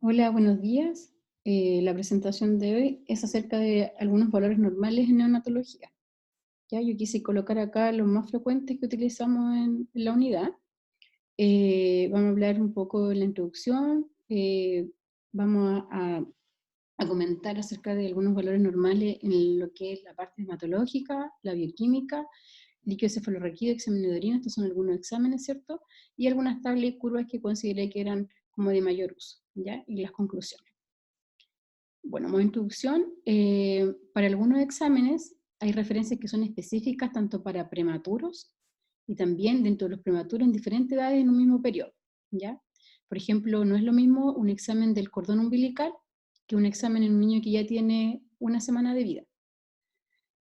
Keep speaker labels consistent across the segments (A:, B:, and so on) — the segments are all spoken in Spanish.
A: Hola, buenos días. La presentación de hoy es acerca de algunos valores normales en neonatología. Ya, yo quise colocar acá los más frecuentes que utilizamos en la unidad. Vamos a hablar un poco de la introducción, vamos a comentar acerca de algunos valores normales en lo que es la parte hematológica, la bioquímica, líquido cefalorraquídeo, examen de orina, estos son algunos exámenes, ¿cierto? Y algunas tablas y curvas que consideré que eran como de mayor uso, ¿ya? Y las conclusiones. Bueno, como introducción, para algunos exámenes hay referencias que son específicas tanto para prematuros y también dentro de los prematuros en diferentes edades en un mismo periodo, ¿ya? Por ejemplo, no es lo mismo un examen del cordón umbilical que un examen en un niño que ya tiene una semana de vida.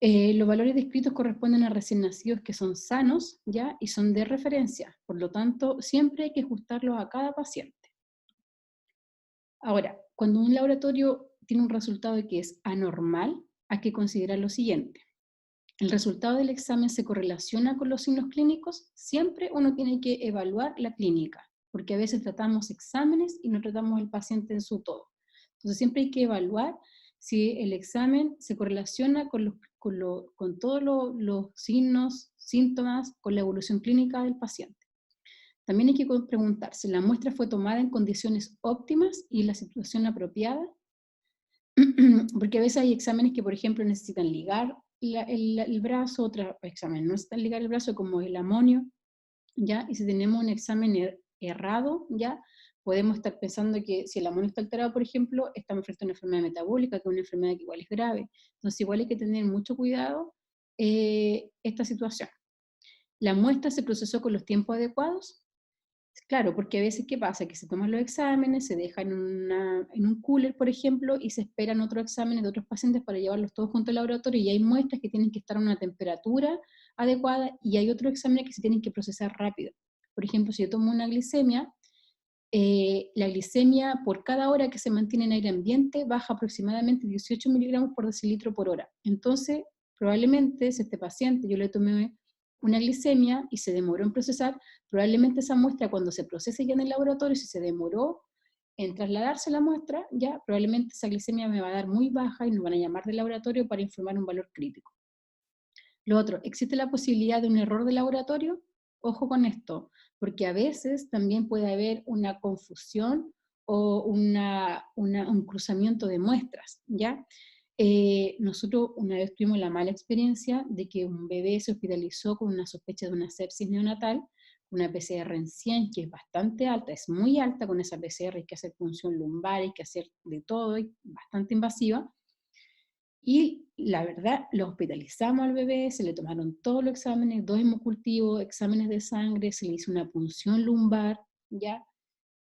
A: Los valores descritos corresponden a recién nacidos que son sanos, ¿ya? Y son de referencia, por lo tanto, siempre hay que ajustarlos a cada paciente. Ahora, cuando un laboratorio tiene un resultado que es anormal, hay que considerar lo siguiente. El resultado del examen se correlaciona con los signos clínicos, siempre uno tiene que evaluar la clínica, porque a veces tratamos exámenes y no tratamos al paciente en su todo. Entonces siempre hay que evaluar si el examen se correlaciona con todos los signos, síntomas, con la evolución clínica del paciente. También hay que preguntarse, ¿la muestra fue tomada en condiciones óptimas y en la situación apropiada? Porque a veces hay exámenes que, por ejemplo, necesitan ligar el brazo, otros exámenes no necesitan ligar el brazo, como el amonio, ¿ya? Y si tenemos un examen errado, ¿ya? Podemos estar pensando que si el amonio está alterado, por ejemplo, estamos frente a una enfermedad metabólica, que es una enfermedad que igual es grave. Entonces, igual hay que tener mucho cuidado esta situación. ¿La muestra se procesó con los tiempos adecuados? Claro, porque a veces, ¿qué pasa? Que se toman los exámenes, se dejan en un cooler, por ejemplo, y se esperan otros exámenes de otros pacientes para llevarlos todos juntos al laboratorio, y hay muestras que tienen que estar a una temperatura adecuada, y hay otros exámenes que se tienen que procesar rápido. Por ejemplo, si yo tomo una glicemia, la glicemia por cada hora que se mantiene en aire ambiente baja aproximadamente 18 miligramos por decilitro por hora. Entonces, probablemente, si este paciente yo le tomé una glicemia y se demoró en procesar, probablemente esa muestra cuando se procese ya en el laboratorio, si se demoró en trasladarse la muestra, ya probablemente esa glicemia me va a dar muy baja y nos van a llamar del laboratorio para informar un valor crítico. Lo otro, ¿existe la posibilidad de un error de laboratorio? Ojo con esto, porque a veces también puede haber una confusión o un cruzamiento de muestras, ¿ya? Nosotros una vez tuvimos la mala experiencia de que un bebé se hospitalizó con una sospecha de una sepsis neonatal, una PCR en 100 que es bastante alta, es muy alta. Con esa PCR hay que hacer punción lumbar, hay que hacer de todo, y bastante invasiva. Y la verdad, lo hospitalizamos al bebé, se le tomaron todos los exámenes, 2 hemocultivos, exámenes de sangre, se le hizo una punción lumbar, ¿ya?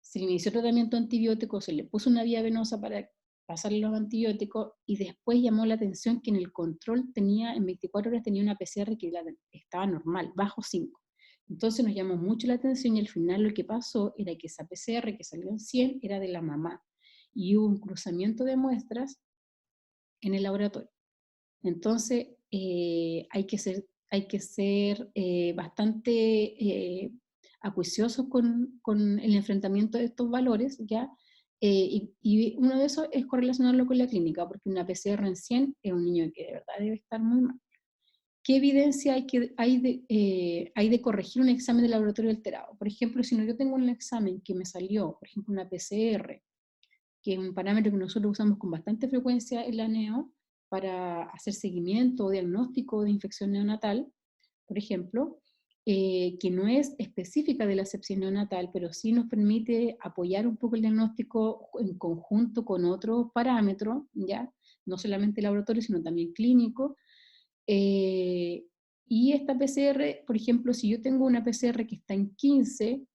A: Se le inició tratamiento antibiótico, se le puso una vía venosa para pasarle los antibióticos, y después llamó la atención que en el control tenía, en 24 horas tenía una PCR que estaba normal, bajo 5. Entonces nos llamó mucho la atención, y al final lo que pasó era que esa PCR que salió en 100 era de la mamá, y hubo un cruzamiento de muestras en el laboratorio. Entonces, hay que ser bastante acuiciosos con el enfrentamiento de estos valores, ¿ya? Y uno de esos es correlacionarlo con la clínica, porque una PCR en 100 es un niño que de verdad debe estar muy mal. ¿Qué evidencia hay de corregir un examen de laboratorio alterado? Por ejemplo, si no, yo tengo un examen que me salió, por ejemplo, una PCR, que es un parámetro que nosotros usamos con bastante frecuencia en la NEO para hacer seguimiento o diagnóstico de infección neonatal, por ejemplo, que no es específica de la sepsis neonatal, pero sí nos permite apoyar un poco el diagnóstico en conjunto con otros parámetros, ¿ya? No solamente laboratorio, sino también clínico. Eh, y esta PCR, por ejemplo, si yo tengo una PCR que está en 15,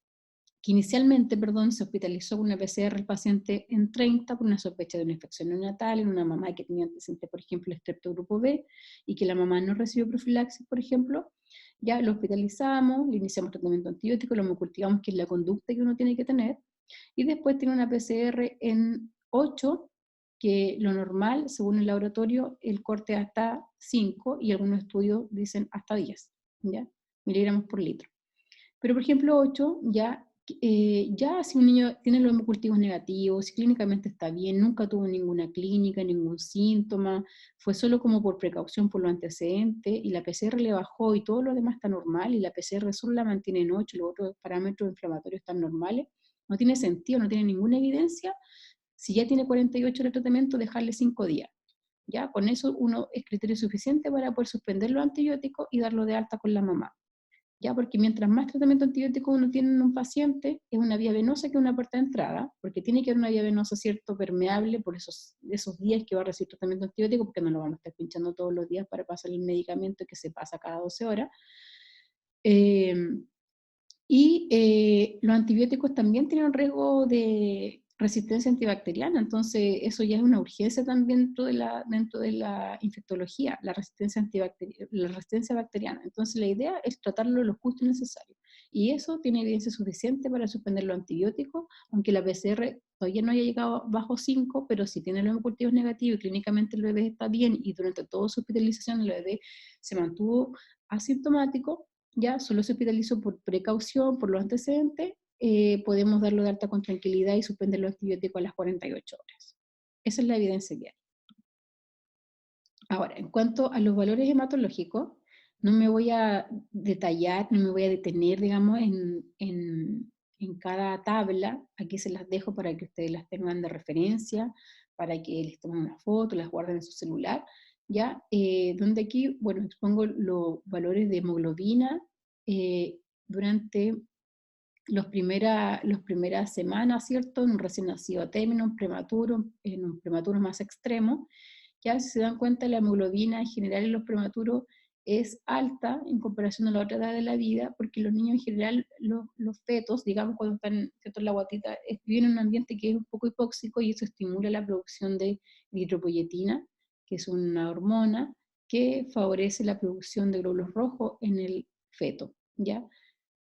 A: que inicialmente, perdón, se hospitalizó con una PCR el paciente en 30 por una sospecha de una infección neonatal en una mamá que tenía antecedentes, por ejemplo, estreptogrupo B, y que la mamá no recibió profilaxis, por ejemplo. Ya lo hospitalizamos, le iniciamos tratamiento antibiótico, lo hemocultivamos, que es la conducta que uno tiene que tener, y después tiene una PCR en 8, que lo normal, según el laboratorio, el corte hasta 5, y algunos estudios dicen hasta 10, ¿ya? Miligramos por litro. Pero por ejemplo 8, ya, Ya si un niño tiene los hemocultivos negativos, si clínicamente está bien, nunca tuvo ninguna clínica, ningún síntoma, fue solo como por precaución por los antecedentes, y la PCR le bajó y todo lo demás está normal, y la PCR solo la mantiene en 8, los otros parámetros inflamatorios están normales, no tiene sentido, no tiene ninguna evidencia, si ya tiene 48 de tratamiento, dejarle 5 días. Ya, con eso uno es criterio suficiente para poder suspender los antibióticos y darlo de alta con la mamá. Ya, porque mientras más tratamiento antibiótico uno tiene en un paciente, es una vía venosa que una puerta de entrada, porque tiene que haber una vía venosa, ¿cierto?, permeable por esos días que va a recibir tratamiento antibiótico, porque no lo vamos a estar pinchando todos los días para pasar el medicamento que se pasa cada 12 horas. Eh, los antibióticos también tienen un riesgo de resistencia antibacteriana, entonces eso ya es una urgencia también dentro de la infectología, la resistencia bacteriana. Entonces la idea es tratarlo lo justo y necesario. Y eso tiene evidencia suficiente para suspender los antibióticos, aunque la PCR todavía no haya llegado bajo 5, pero si tiene los hemocultivos negativos y clínicamente el bebé está bien y durante toda su hospitalización el bebé se mantuvo asintomático, ya solo se hospitalizó por precaución, por los antecedentes, podemos darlo de alta con tranquilidad y suspender los antibióticos a las 48 horas. Esa es la evidencia que hay. Ahora, en cuanto a los valores hematológicos, no me voy a detallar, no me voy a detener, digamos, en cada tabla. Aquí se las dejo para que ustedes las tengan de referencia, para que les tomen una foto, las guarden en su celular, ¿ya? Donde aquí, bueno, expongo los valores de hemoglobina durante los primeras semanas, ¿cierto? En un recién nacido a término, en un prematuro más extremo. Ya si se dan cuenta, la hemoglobina en general en los prematuros es alta en comparación a la otra edad de la vida, porque los niños en general, los fetos, digamos, cuando están, ¿cierto?, en la guatita, viven en un ambiente que es un poco hipóxico y eso estimula la producción de eritropoyetina, que es una hormona que favorece la producción de glóbulos rojos en el feto, ¿ya?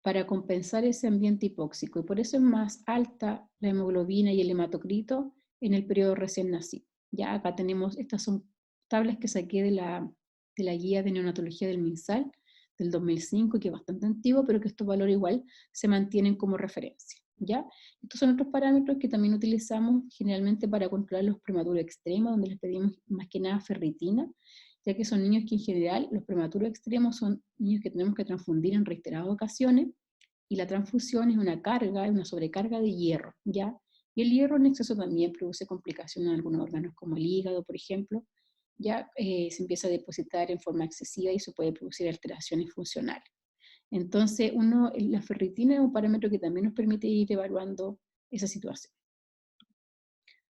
A: Para compensar ese ambiente hipóxico. Y por eso es más alta la hemoglobina y el hematocrito en el periodo recién nacido. Ya acá tenemos, estas son tablas que saqué de la guía de neonatología del MinSal del 2005, que es bastante antiguo, pero que estos valores igual se mantienen como referencia. ¿Ya? Estos son otros parámetros que también utilizamos generalmente para controlar los prematuros extremos, donde les pedimos más que nada ferritina, ya que son niños que en general, los prematuros extremos son niños que tenemos que transfundir en reiteradas ocasiones, y la transfusión es una carga, es una sobrecarga de hierro, ¿ya? Y el hierro en exceso también produce complicaciones en algunos órganos, como el hígado, por ejemplo, ya se empieza a depositar en forma excesiva y eso puede producir alteraciones funcionales. Entonces, la ferritina es un parámetro que también nos permite ir evaluando esa situación.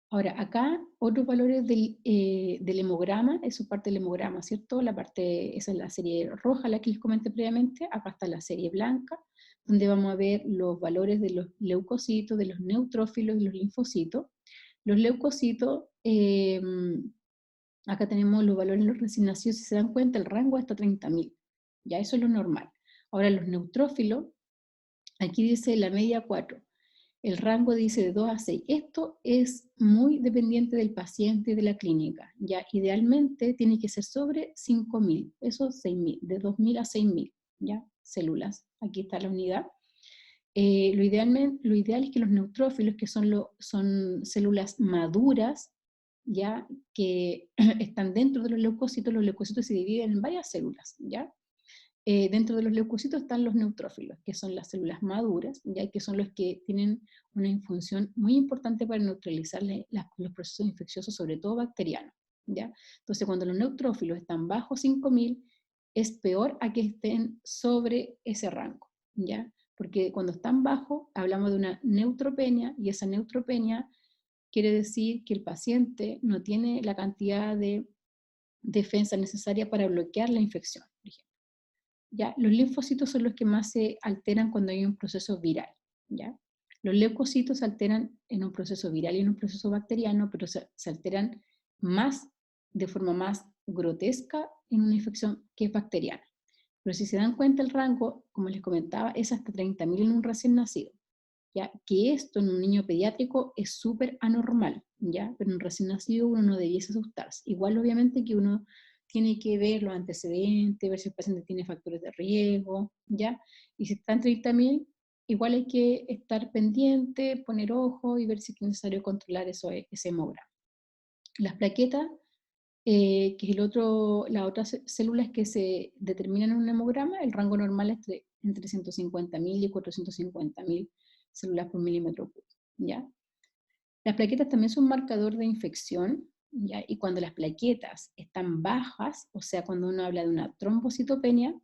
A: Ahora, acá otros valores del hemograma, eso es parte del hemograma, ¿cierto? Esa es la serie roja, la que les comenté previamente. Acá está la serie blanca, donde vamos a ver los valores de los leucocitos, de los neutrófilos y los linfocitos. Los leucocitos, acá tenemos los valores de los recién nacidos, si se dan cuenta, el rango hasta 30.000. Ya eso es lo normal. Ahora los neutrófilos, aquí dice la media 4. El rango dice de 2 a 6. Esto es muy dependiente del paciente y de la clínica. Ya idealmente tiene que ser sobre 5.000, eso 6.000, de 2.000 a 6.000, ¿ya? Células. Aquí está la unidad. Lo ideal es que los neutrófilos, que son células maduras, ya que están dentro de los leucocitos se dividen en varias células, ¿ya? Dentro de los leucocitos están los neutrófilos, que son las células maduras, ya que son los que tienen una función muy importante para neutralizar los procesos infecciosos, sobre todo bacterianos. ¿Ya? Entonces, cuando los neutrófilos están bajo 5.000, es peor a que estén sobre ese rango. ¿Ya? Porque cuando están bajo, hablamos de una neutropenia, y esa neutropenia quiere decir que el paciente no tiene la cantidad de defensa necesaria para bloquear la infección, por ejemplo. ¿Ya? Los linfocitos son los que más se alteran cuando hay un proceso viral, ¿ya? Los leucocitos se alteran en un proceso viral y en un proceso bacteriano, pero se alteran más, de forma más grotesca en una infección que es bacteriana. Pero si se dan cuenta, el rango, como les comentaba, es hasta 30.000 en un recién nacido, ¿ya? Que esto en un niño pediátrico es súper anormal, ¿ya? Pero en un recién nacido uno no debiese asustarse. Igual obviamente que uno tiene que ver los antecedentes, ver si el paciente tiene factores de riesgo, ¿ya? Y si está en 30.000, igual hay que estar pendiente, poner ojo y ver si es necesario controlar eso, ese hemograma. Las plaquetas, que es las otras células que se determinan en un hemograma, el rango normal es entre 150.000 y 450.000 células por milímetro cúbico, ¿ya? Las plaquetas también son un marcador de infección, ¿ya? Y cuando las plaquetas están bajas, o sea, cuando uno habla de una trombocitopenia,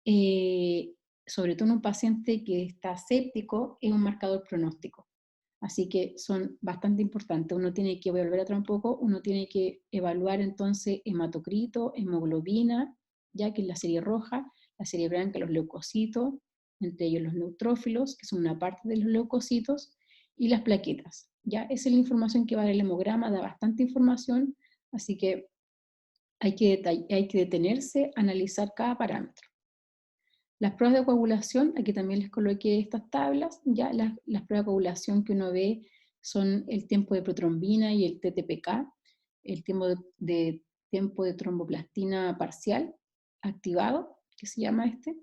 A: eh, sobre todo en un paciente que está séptico, es un marcador pronóstico. Así que son bastante importantes. Uno tiene que, volver atrás un poco, uno tiene que evaluar entonces hematocrito, hemoglobina, ya que es la serie roja, la serie blanca, los leucocitos, entre ellos los neutrófilos, que son una parte de los leucocitos, y las plaquetas. Ya esa es la información que va del hemograma, da bastante información, así que hay que detenerse, analizar cada parámetro. Las pruebas de coagulación, aquí también les coloqué estas tablas, ya las pruebas de coagulación que uno ve son el tiempo de protrombina y el TTPK, el tiempo de tromboplastina parcial activado, que se llama este,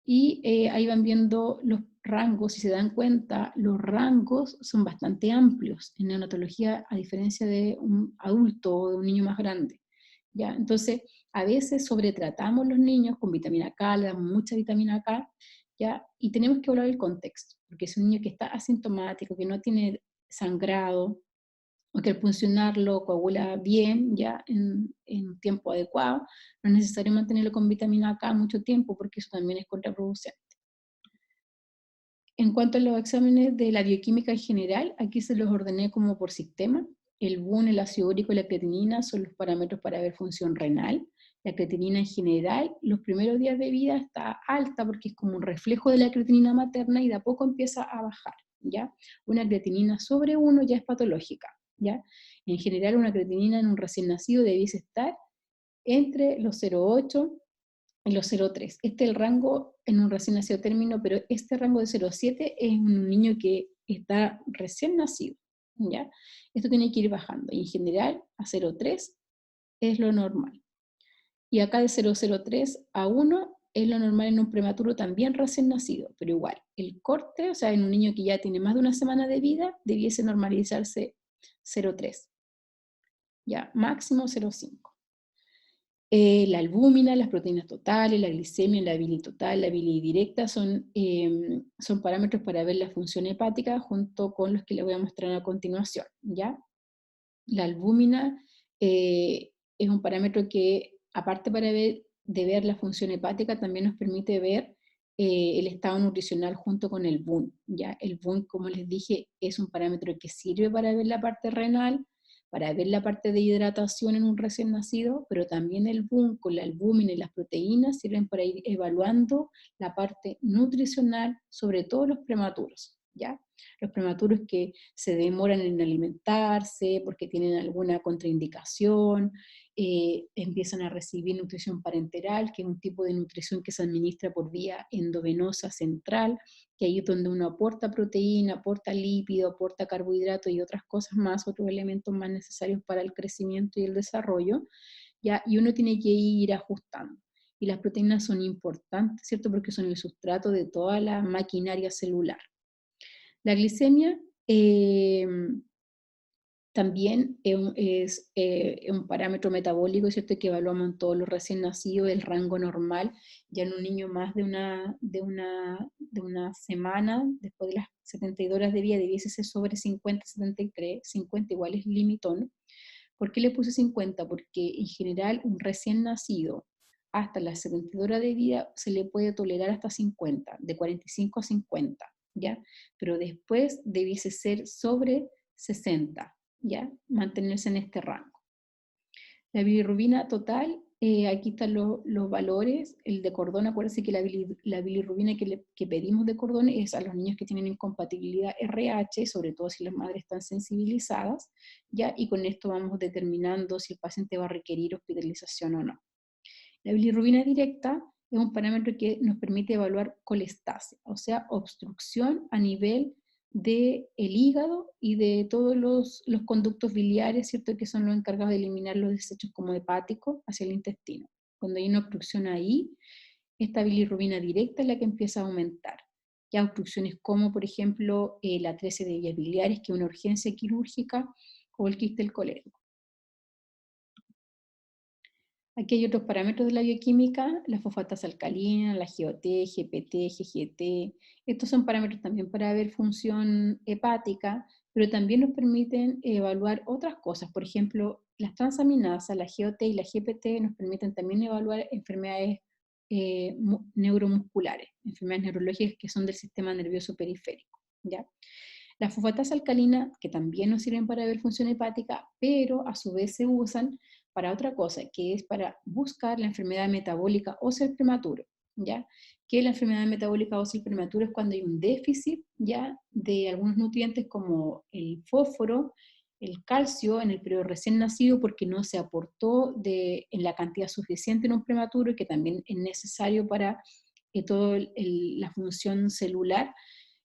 A: y ahí van viendo los rangos. Si se dan cuenta, los rangos son bastante amplios en neonatología, a diferencia de un adulto o de un niño más grande. ¿Ya? Entonces, a veces sobretratamos los niños con vitamina K, le damos mucha vitamina K, ¿ya? Y tenemos que hablar del contexto, porque es un niño que está asintomático, que no tiene sangrado, o que al funcionarlo coagula bien, ya en tiempo adecuado, no es necesario mantenerlo con vitamina K mucho tiempo, porque eso también es contraproducente. En cuanto a los exámenes de la bioquímica en general, aquí se los ordené como por sistema. El BUN, el ácido úrico y la creatinina son los parámetros para ver función renal. La creatinina en general, los primeros días de vida está alta porque es como un reflejo de la creatinina materna y de a poco empieza a bajar, ¿ya? Una creatinina sobre 1 ya es patológica, ¿ya? En general, una creatinina en un recién nacido debiese estar entre los 0,8 y los 0,3. Este es el rango en un recién nacido término, pero este rango de 0,7 es un niño que está recién nacido, ¿ya? Esto tiene que ir bajando, y en general a 0,3 es lo normal. Y acá de 0,03 a 1 es lo normal en un prematuro también recién nacido, pero igual, el corte, o sea, en un niño que ya tiene más de una semana de vida, debiese normalizarse 0,3, ya, máximo 0,5. La albúmina, las proteínas totales, la glicemia, la bili total, la bili directa son parámetros para ver la función hepática junto con los que les voy a mostrar a continuación, ¿ya? La albúmina es un parámetro que, aparte de ver la función hepática, también nos permite ver el estado nutricional junto con el BUN, ¿ya? El BUN, como les dije, es un parámetro que sirve para ver la parte renal, para ver la parte de hidratación en un recién nacido, pero también el BUN con la albúmina y las proteínas sirven para ir evaluando la parte nutricional, sobre todo los prematuros, ¿ya? Los prematuros que se demoran en alimentarse porque tienen alguna contraindicación, empiezan a recibir nutrición parenteral, que es un tipo de nutrición que se administra por vía endovenosa central, que ahí es donde uno aporta proteína, aporta lípido, aporta carbohidratos y otras cosas más, otros elementos más necesarios para el crecimiento y el desarrollo, ¿ya? Y uno tiene que ir ajustando. Y las proteínas son importantes, ¿cierto? Porque son el sustrato de toda la maquinaria celular. La glicemia también es un parámetro metabólico, ¿cierto? Que evaluamos en todos los recién nacidos, el rango normal, ya en un niño más de una semana, después de las 72 horas de vida, debiese ser sobre 50, 73, 50 igual es limitón. ¿Por qué le puse 50? Porque en general un recién nacido hasta las 72 horas de vida se le puede tolerar hasta 50, de 45 a 50, ¿ya? Pero después debiese ser sobre 60, ¿ya? Mantenerse en este rango. La bilirrubina total, aquí están los valores. El de cordón, acuérdense que la bilirrubina que pedimos de cordón es a los niños que tienen incompatibilidad RH, sobre todo si las madres están sensibilizadas, ¿ya? Y con esto vamos determinando si el paciente va a requerir hospitalización o no. La bilirrubina directa es un parámetro que nos permite evaluar colestasia, o sea, obstrucción a nivel del hígado y de todos los conductos biliares, ¿cierto? Que son los encargados de eliminar los desechos como hepáticos hacia el intestino. Cuando hay una obstrucción ahí, esta bilirrubina directa es la que empieza a aumentar. ya obstrucciones como, por ejemplo, la atresia de vías biliares, que es una urgencia quirúrgica, o el quiste del colérico. Aquí hay otros parámetros de la bioquímica, la fosfatasa alcalina, la GOT, GPT, GGT. Estos son parámetros también para ver función hepática, pero también nos permiten evaluar otras cosas. Por ejemplo, las transaminasas, la GOT y la GPT nos permiten también evaluar enfermedades neuromusculares, enfermedades neurológicas que son del sistema nervioso periférico, ¿ya? La fosfatasa alcalina, que también nos sirven para ver función hepática, pero a su vez se usan para otra cosa, que es para buscar la enfermedad metabólica ósea prematuro, ¿ya? Que la enfermedad metabólica ósea prematuro es cuando hay un déficit, ¿ya? De algunos nutrientes como el fósforo, el calcio en el periodo recién nacido porque no se aportó en la cantidad suficiente en un prematuro y que también es necesario para toda la función celular.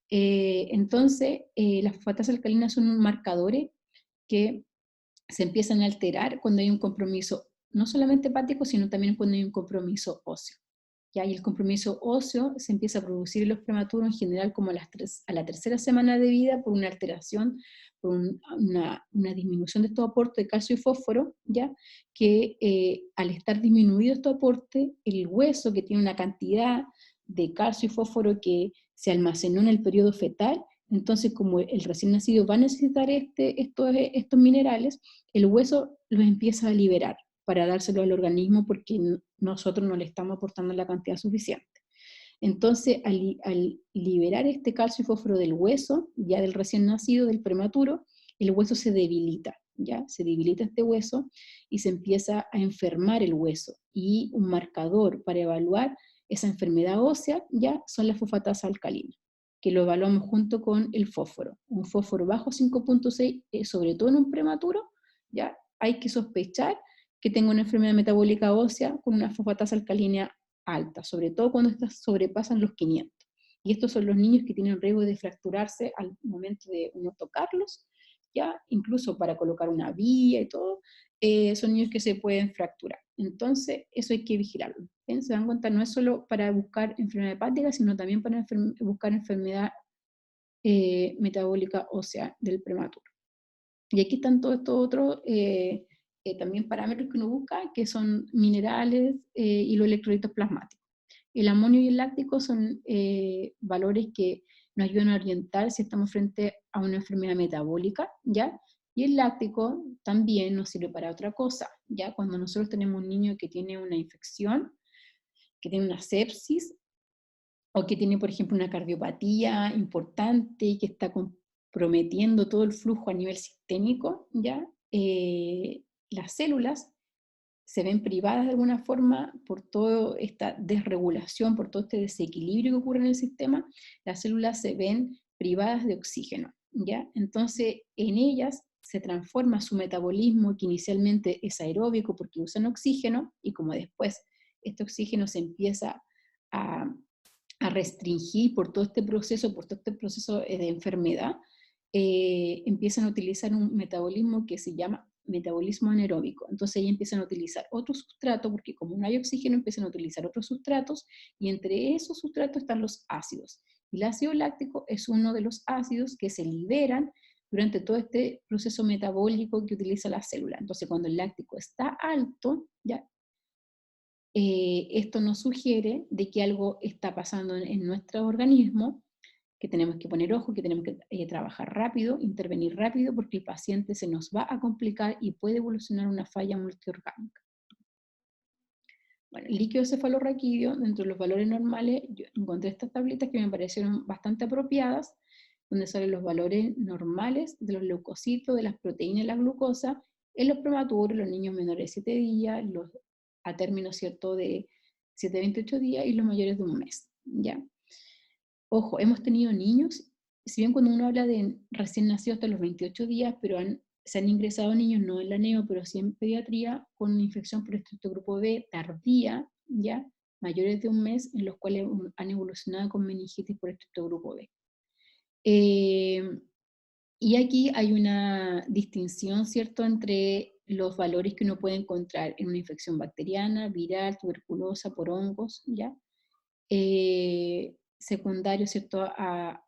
A: Entonces, las fosfatasas alcalinas son marcadores que se empiezan a alterar cuando hay un compromiso, no solamente hepático, sino también cuando hay un compromiso óseo. ¿Ya? Y el compromiso óseo se empieza a producir en los prematuros en general como a la tercera semana de vida por una alteración, por una disminución de estos aportes de calcio y fósforo, ¿ya? Que al estar disminuido estos aportes, el hueso que tiene una cantidad de calcio y fósforo que se almacenó en el periodo fetal, entonces como el recién nacido va a necesitar estos minerales, el hueso los empieza a liberar para dárselo al organismo porque nosotros no le estamos aportando la cantidad suficiente. Entonces, al liberar este calcio y fósforo del hueso, ya del recién nacido, del prematuro, el hueso se debilita, ¿ya? Se debilita este hueso y se empieza a enfermar el hueso. Y un marcador para evaluar esa enfermedad ósea, ya, son las fosfatasas alcalinas, que lo evaluamos junto con el fósforo. Un fósforo bajo 5.6, sobre todo en un prematuro, ya, hay que sospechar que tenga una enfermedad metabólica ósea con una fosfatasa alcalina alta, sobre todo cuando estas sobrepasan los 500. Y estos son los niños que tienen riesgo de fracturarse al momento de uno tocarlos, ya incluso para colocar una vía y todo, son niños que se pueden fracturar. Entonces, eso hay que vigilarlo. ¿Ven? Se dan cuenta, no es solo para buscar enfermedad hepática, sino también para buscar enfermedad metabólica ósea del prematuro. Y aquí están todos estos otros también parámetros que uno busca, que son minerales y los electrolitos plasmáticos. El amonio y el láctico son valores que nos ayudan a orientar si estamos frente a una enfermedad metabólica, ¿ya? Y el láctico también nos sirve para otra cosa, ¿ya? Cuando nosotros tenemos un niño que tiene una infección, que tiene una sepsis, o que tiene, por ejemplo, una cardiopatía importante que está comprometiendo todo el flujo a nivel sistémico, ¿ya? Las células se ven privadas de alguna forma por toda esta desregulación, por todo este desequilibrio que ocurre en el sistema, las células se ven privadas de oxígeno, ¿ya? Entonces, en ellas se transforma su metabolismo, que inicialmente es aeróbico porque usan oxígeno, y como después este oxígeno se empieza a, a restringir por todo este proceso de enfermedad, empiezan a utilizar un metabolismo que se llama metabolismo anaeróbico. Entonces ahí empiezan a utilizar otro sustrato, porque como no hay oxígeno, empiezan a utilizar otros sustratos, y entre esos sustratos están los ácidos. Y el ácido láctico es uno de los ácidos que se liberan durante todo este proceso metabólico que utiliza la célula. Entonces cuando el láctico está alto, ya esto nos sugiere de que algo está pasando en nuestro organismo, que tenemos que poner ojo, que tenemos que trabajar rápido, intervenir rápido, porque el paciente se nos va a complicar y puede evolucionar una falla multiorgánica. Bueno, el líquido cefalorraquídeo, dentro de los valores normales, yo encontré estas tabletas que me parecieron bastante apropiadas, donde salen los valores normales de los leucocitos, de las proteínas y la glucosa, en los prematuros, los niños menores de 7 días, los a término cierto de 7 a 28 días y los mayores de un mes, ¿ya? Ojo, hemos tenido niños, si bien cuando uno habla de recién nacidos hasta los 28 días, pero se han ingresado niños, no en la neo, pero sí en pediatría, con una infección por estreptogrupo B tardía, ya, mayores de un mes, en los cuales han evolucionado con meningitis por estreptogrupo B. Y aquí hay una distinción, ¿cierto?, entre los valores que uno puede encontrar en una infección bacteriana, viral, tuberculosa, por hongos, ¿ya? secundarios, ¿cierto? A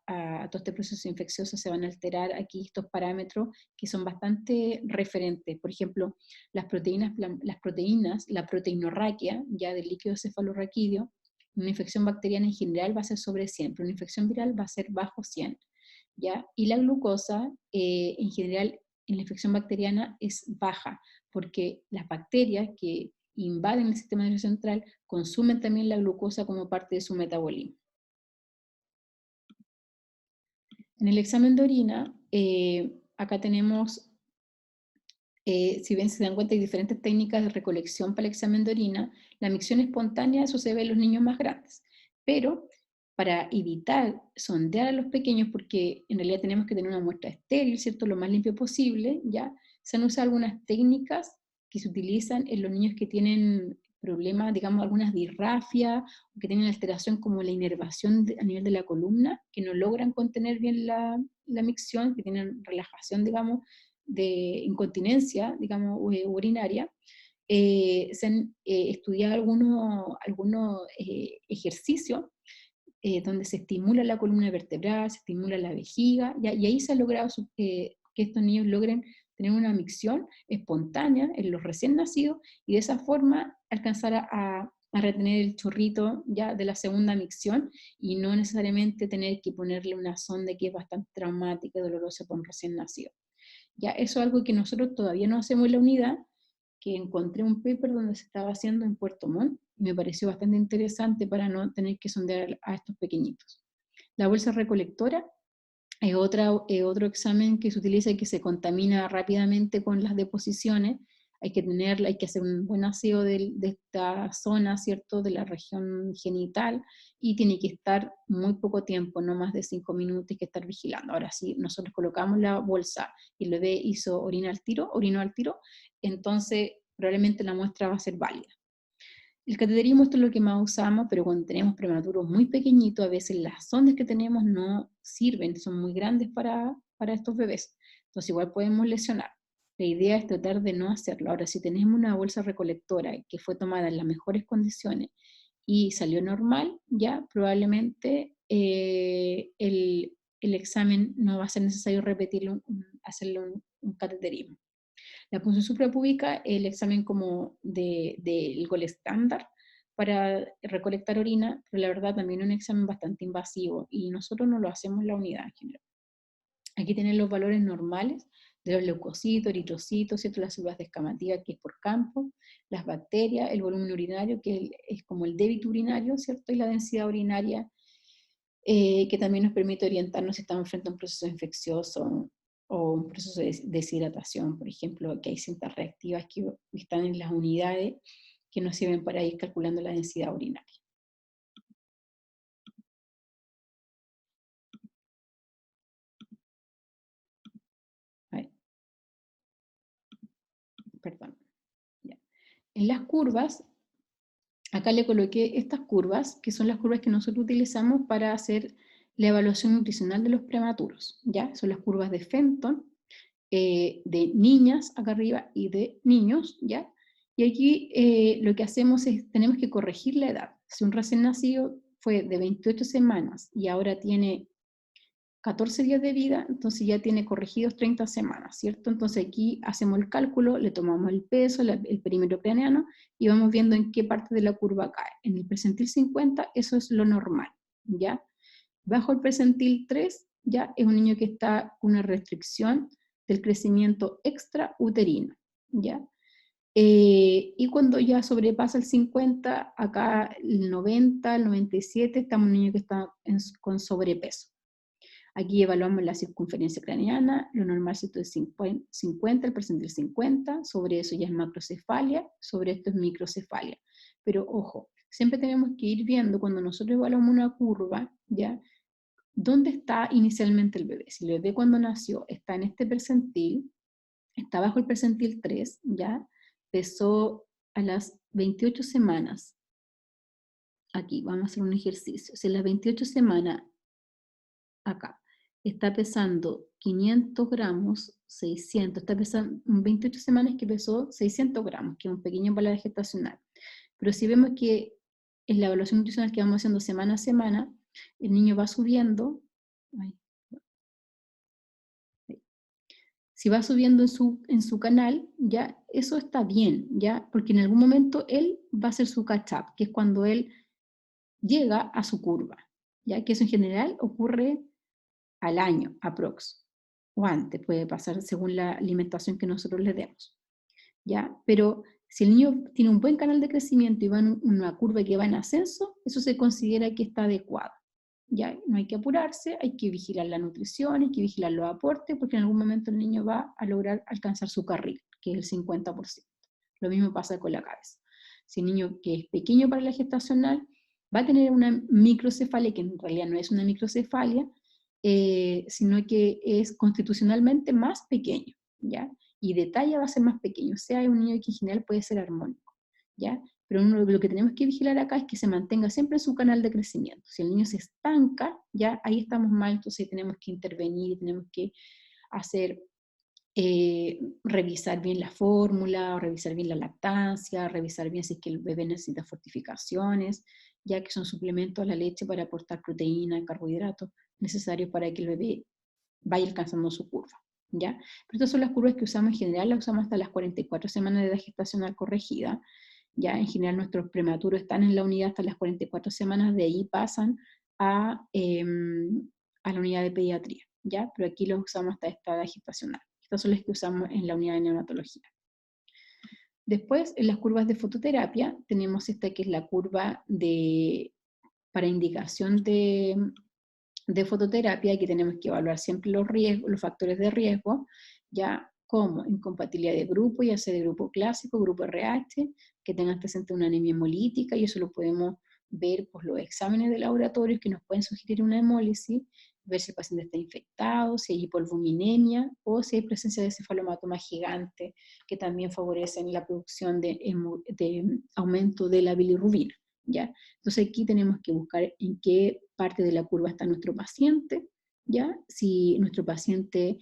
A: todo este proceso infeccioso se van a alterar aquí estos parámetros que son bastante referentes. Por ejemplo, la proteinorraquia, ya del líquido cefalorraquídeo, una infección bacteriana en general va a ser sobre 100, pero una infección viral va a ser bajo 100, ¿ya? Y la glucosa, en general, en la infección bacteriana es baja, porque las bacterias que invaden el sistema nervioso central consumen también la glucosa como parte de su metabolismo. En el examen de orina, acá tenemos, si bien se dan cuenta, hay diferentes técnicas de recolección para el examen de orina. La micción espontánea, eso se ve en los niños más grandes, pero para evitar sondear a los pequeños, porque en realidad tenemos que tener una muestra estéril, ¿cierto? Lo más limpio posible, ¿ya? Se han usado algunas técnicas que se utilizan en los niños que tienen problemas, digamos, algunas disrafias, o que tienen alteración como la inervación a nivel de la columna, que no logran contener bien la micción, que tienen relajación, digamos, de incontinencia, digamos, urinaria. Se han estudiado algunos ejercicios donde se estimula la columna vertebral, se estimula la vejiga, y ahí se ha logrado que estos niños logren tener una micción espontánea en los recién nacidos, y de esa forma alcanzar a retener el chorrito ya de la segunda micción, y no necesariamente tener que ponerle una sonda que es bastante traumática y dolorosa para un recién nacido. Ya eso es algo que nosotros todavía no hacemos en la unidad, que encontré un paper donde se estaba haciendo en Puerto Montt, y me pareció bastante interesante para no tener que sondear a estos pequeñitos. La bolsa recolectora es otro examen que se utiliza y que se contamina rápidamente con las deposiciones. Hay que hacer un buen aseo de esta zona, ¿cierto?, de la región genital, y tiene que estar muy poco tiempo, no más de 5 minutos, hay que estar vigilando. Ahora, si nosotros colocamos la bolsa y el bebé orinó al tiro, entonces probablemente la muestra va a ser válida. El cateterismo, esto es lo que más usamos, pero cuando tenemos prematuros muy pequeñitos, a veces las sondas que tenemos no sirven, son muy grandes para estos bebés. Entonces igual podemos lesionar. La idea es tratar de no hacerlo. Ahora, si tenemos una bolsa recolectora que fue tomada en las mejores condiciones y salió normal, ya probablemente el examen no va a ser necesario repetirlo, hacerle un cateterismo. La punción suprapúbica, el examen como del gol estándar para recolectar orina, pero la verdad también es un examen bastante invasivo y nosotros no lo hacemos en la unidad en general. Aquí tienen los valores normales de los leucocitos, eritrocitos, ¿cierto? Las células descamativas, que es por campo, las bacterias, el volumen urinario, que es como el débito urinario, ¿cierto? Y la densidad urinaria, que también nos permite orientarnos si estamos frente a un proceso infeccioso o un proceso de deshidratación, por ejemplo, que hay cintas reactivas que están en las unidades que nos sirven para ir calculando la densidad urinaria. Ahí, perdón. Ya. En las curvas, acá le coloqué estas curvas, que son las curvas que nosotros utilizamos para hacer la evaluación nutricional de los prematuros, ¿ya? Son las curvas de Fenton, de niñas acá arriba y de niños, ¿ya? Y aquí lo que hacemos es, tenemos que corregir la edad. Si un recién nacido fue de 28 semanas y ahora tiene 14 días de vida, entonces ya tiene corregidos 30 semanas, ¿cierto? Entonces aquí hacemos el cálculo, le tomamos el peso, el perímetro craneano, y vamos viendo en qué parte de la curva cae. En el percentil 50, eso es lo normal, ¿ya? Bajo el percentil 3, ya es un niño que está con una restricción del crecimiento extrauterino, ¿ya? Y cuando ya sobrepasa el 50, acá el 90, el 97, estamos en un niño que está con sobrepeso. Aquí evaluamos la circunferencia craneana, lo normal es 50, el percentil 50, sobre eso ya es macrocefalia, sobre esto es microcefalia. Pero ojo, siempre tenemos que ir viendo cuando nosotros evaluamos una curva, ¿ya? ¿Dónde está inicialmente el bebé? Si el bebé cuando nació está en este percentil, está bajo el percentil 3, ¿ya? Pesó a las 28 semanas. Aquí, vamos a hacer un ejercicio. Si a las 28 semanas, acá, está pesando 500 gramos, 600, está pesando 28 semanas que pesó 600 gramos, que es un pequeño embalaje gestacional. Pero si vemos que en la evaluación nutricional que vamos haciendo semana a semana, El niño va subiendo, ay, si va subiendo en su canal, ya eso está bien, ya, porque en algún momento él va a hacer su catch-up, que es cuando él llega a su curva, ya que eso en general ocurre al año, aprox, o antes, puede pasar según la alimentación que nosotros le demos, ya, pero si el niño tiene un buen canal de crecimiento y va en una curva que va en ascenso, eso se considera que está adecuado. Ya no hay que apurarse, hay que vigilar la nutrición, hay que vigilar los aportes, porque en algún momento el niño va a lograr alcanzar su carril, que es el 50%. Lo mismo pasa con la cabeza. Si el niño que es pequeño para la gestacional va a tener una microcefalia, que en realidad no es una microcefalia, sino que es constitucionalmente más pequeño, ¿ya? Y de talla va a ser más pequeño, o sea, es un niño que en general puede ser armónico, ¿ya? Pero lo que tenemos que vigilar acá es que se mantenga siempre en su canal de crecimiento. Si el niño se estanca, ya ahí estamos mal, entonces tenemos que intervenir, tenemos que hacer, revisar bien la fórmula, o revisar bien la lactancia, revisar bien si es que el bebé necesita fortificaciones, ya que son suplementos a la leche para aportar proteína, carbohidratos necesarios para que el bebé vaya alcanzando su curva, ¿ya? Pero estas son las curvas que usamos en general, las usamos hasta las 44 semanas de edad gestacional corregida, ya en general nuestros prematuros están en la unidad hasta las 44 semanas, de ahí pasan a la unidad de pediatría, ¿ya? Pero aquí los usamos hasta esta edad gestacional. Estas son las que usamos en la unidad de neonatología. Después, en las curvas de fototerapia, tenemos esta que es la curva para indicación de fototerapia, aquí tenemos que evaluar siempre los riesgos, los factores de riesgo, ya como incompatibilidad de grupo, ya sea de grupo clásico, grupo RH, que tengan presente una anemia hemolítica, y eso lo podemos ver por los exámenes de laboratorios que nos pueden sugerir una hemólisis, ver si el paciente está infectado, si hay hipoalbuminemia o si hay presencia de cefalomatoma gigante, que también favorecen la producción de aumento de la bilirrubina, ¿ya? Entonces aquí tenemos que buscar en qué parte de la curva está nuestro paciente, ¿ya? Si nuestro paciente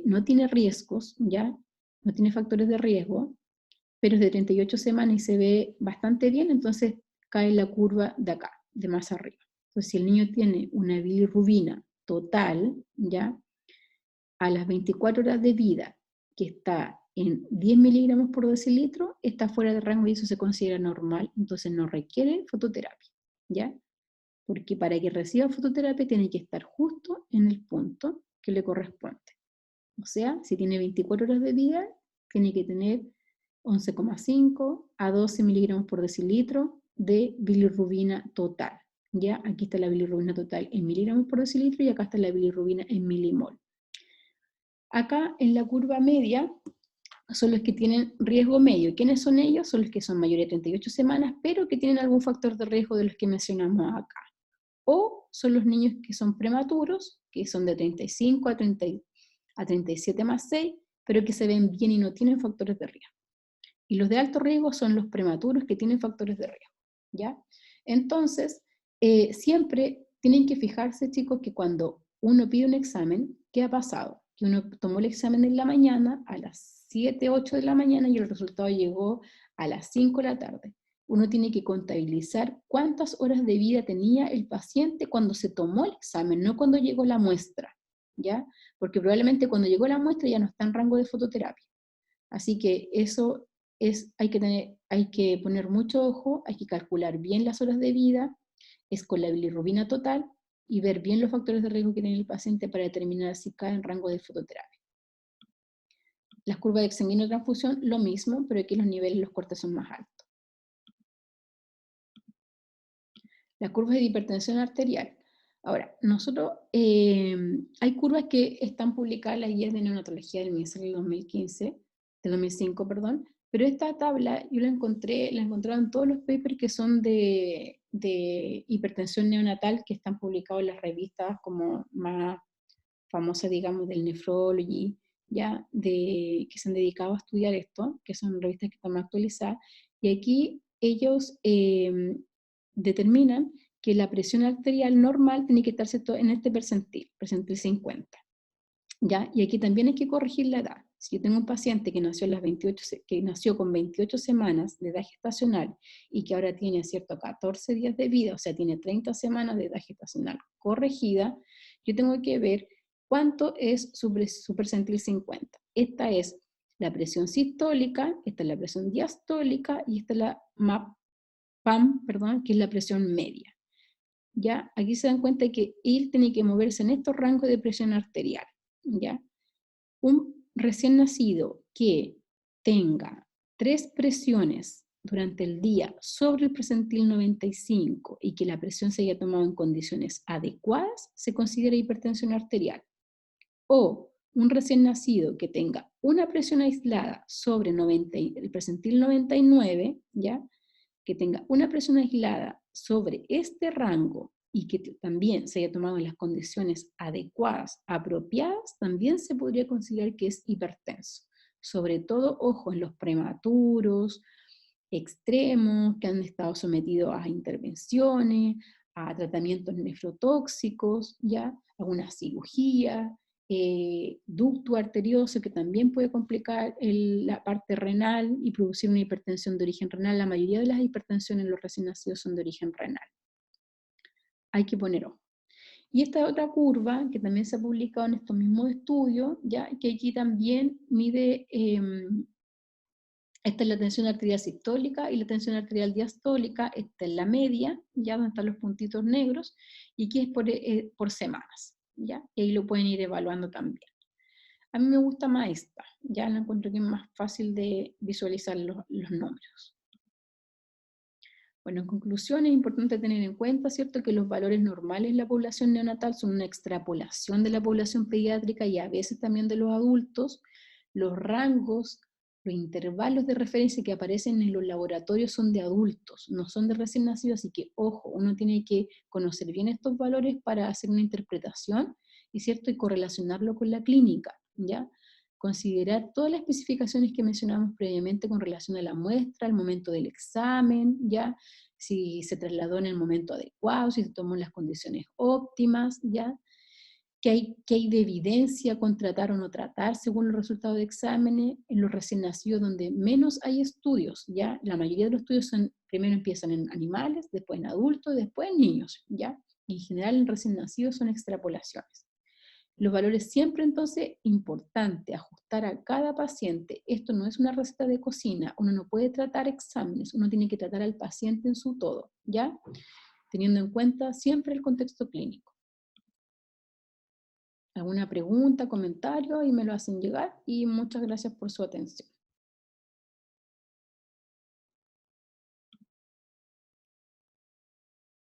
A: no tiene riesgos, ¿ya? No tiene factores de riesgo, pero es de 38 semanas y se ve bastante bien, entonces cae en la curva de acá, de más arriba. Entonces si el niño tiene una bilirrubina total, ¿ya? A las 24 horas de vida, que está en 10 miligramos por decilitro, está fuera de rango y eso se considera normal, entonces no requiere fototerapia, ¿ya? Porque para que reciba fototerapia tiene que estar justo en el punto que le corresponde. O sea, si tiene 24 horas de vida, tiene que tener 11,5 a 12 miligramos por decilitro de bilirrubina total. Ya, aquí está la bilirrubina total en miligramos por decilitro y acá está la bilirrubina en milimol. Acá en la curva media son los que tienen riesgo medio. ¿Quiénes son ellos? Son los que son mayores de 38 semanas, pero que tienen algún factor de riesgo de los que mencionamos acá. O son los niños que son prematuros, que son de 35 a 37 más 6, pero que se ven bien y no tienen factores de riesgo. Y los de alto riesgo son los prematuros que tienen factores de riesgo, ¿ya? Entonces, siempre tienen que fijarse, chicos, que cuando uno pide un examen, ¿qué ha pasado? Que uno tomó el examen en la mañana, a las 7, 8 de la mañana, y el resultado llegó a las 5 de la tarde. Uno tiene que contabilizar cuántas horas de vida tenía el paciente cuando se tomó el examen, no cuando llegó la muestra, ¿ya? Porque probablemente cuando llegó la muestra ya no está en rango de fototerapia. Así que eso hay que poner mucho ojo, hay que calcular bien las horas de vida, es con la bilirrubina total, y ver bien los factores de riesgo que tiene el paciente para determinar si cae en rango de fototerapia. Las curvas de exsanguíneo transfusión, lo mismo, pero aquí los niveles, los cortes son más altos. Las curvas de hipertensión arterial. Ahora, nosotros, hay curvas que están publicadas en las guías de neonatología del Ministerio del 2015, del 2005, perdón, pero esta tabla yo la encontré en todos los papers que son de hipertensión neonatal que están publicados en las revistas como más famosas, digamos, del Nephrology, ya, que se han dedicado a estudiar esto, que son revistas que están más actualizadas, y aquí ellos determinan que la presión arterial normal tiene que estar en este percentil 50. ¿ya? Y aquí también hay que corregir la edad. Si yo tengo un paciente que nació, que nació con 28 semanas de edad gestacional y que ahora tiene, ¿cierto?, 14 días de vida, o sea, tiene 30 semanas de edad gestacional corregida, yo tengo que ver cuánto es su percentil 50. Esta es la presión sistólica, esta es la presión diastólica y esta es la PAM, perdón, que es la presión media. ¿Ya? Aquí se dan cuenta que él tiene que moverse en estos rangos de presión arterial, ¿ya? Un recién nacido que tenga 3 presiones durante el día sobre el percentil 95 y que la presión se haya tomado en condiciones adecuadas, se considera hipertensión arterial. O un recién nacido que tenga una presión aislada sobre el percentil 99, ¿ya? Que tenga una presión aislada sobre este rango y que también se haya tomado en las condiciones adecuadas, apropiadas, también se podría considerar que es hipertenso. Sobre todo, ojo, en los prematuros, extremos, que han estado sometidos a intervenciones, a tratamientos nefrotóxicos, ¿ya? Alguna cirugía, ducto arterioso que también puede complicar la parte renal y producir una hipertensión de origen renal. La mayoría de las hipertensiones en los recién nacidos son de origen renal. Hay que poner ojo. Y esta otra curva, que también se ha publicado en estos mismos estudios, ya que aquí también mide, esta es la tensión arterial sistólica y la tensión arterial diastólica, esta es la media, ya donde están los puntitos negros, y aquí es por semanas, ya, y ahí lo pueden ir evaluando también. A mí me gusta más esta, ya la encuentro que es más fácil de visualizar los números. Bueno, en conclusión, es importante tener en cuenta, ¿cierto?, que los valores normales en la población neonatal son una extrapolación de la población pediátrica y a veces también de los adultos. Los rangos, los intervalos de referencia que aparecen en los laboratorios son de adultos, no son de recién nacidos, así que, ojo, uno tiene que conocer bien estos valores para hacer una interpretación, y ¿cierto?, y correlacionarlo con la clínica, ¿ya? Considerar todas las especificaciones que mencionamos previamente con relación a la muestra, al momento del examen, ¿ya? Si se trasladó en el momento adecuado, si se tomó en las condiciones óptimas, ¿ya? ¿Qué hay de evidencia con tratar o no tratar según los resultados de exámenes? En los recién nacidos donde menos hay estudios, ¿ya? La mayoría de los estudios primero empiezan en animales, después en adultos, después en niños, ¿ya? En general en recién nacidos son extrapolaciones. Los valores siempre entonces importante ajustar a cada paciente. Esto no es una receta de cocina, uno no puede tratar exámenes, uno tiene que tratar al paciente en su todo, ¿ya? Teniendo en cuenta siempre el contexto clínico. ¿Alguna pregunta, comentario? Y me lo hacen llegar y muchas gracias por su atención.